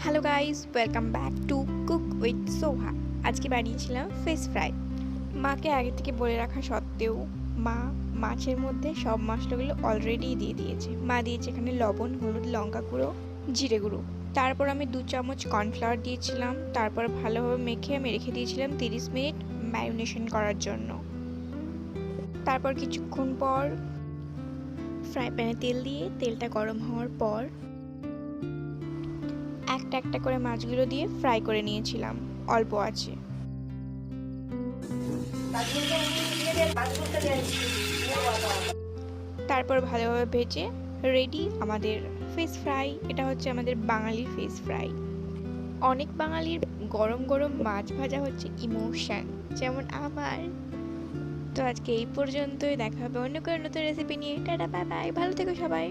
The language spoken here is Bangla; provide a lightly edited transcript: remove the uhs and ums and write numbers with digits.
Hello guys, welcome back to cook with Soha. আজকে বানিয়েছিলাম ফিশ ফ্রাই। মাকে আগে থেকে বলে রাখা সত্ত্বেও মা মাছের মধ্যে সব মশলাগুলো অলরেডি দিয়ে দিয়েছে। মা দিয়েছে এখানে লবণ, হলুদ, লঙ্কা গুঁড়ো, জিরে গুঁড়ো। তারপর আমি 2 চামচ কর্নফ্লাওয়ার দিয়েছিলাম। তারপর ভালোভাবে মেখে আমি রেখে দিয়েছিলাম 30 মিনিট ম্যারিনেশন করার জন্য। তারপর কিছুক্ষণ পর ফ্রাই প্যানে তেল দিয়ে তেলটা গরম হওয়ার পর একটা একটা করে মাছগুলো দিয়ে ফ্রাই করে নিয়েছিলাম অল্প আঁচে। তারপর ভালোভাবে ভেজে রেডি আমাদের ফিশ ফ্রাই। এটা হচ্ছে আমাদের বাঙালির ফিশ ফ্রাই। অনেক বাঙালির গরম গরম মাছ ভাজা হচ্ছে ইমোশন, যেমন আমার। তো আজকে এই পর্যন্তই, দেখা হবে অন্য কোনো নতুন রেসিপি নিয়ে। টাটা, বাই বাই, ভালো থেকো সবাই।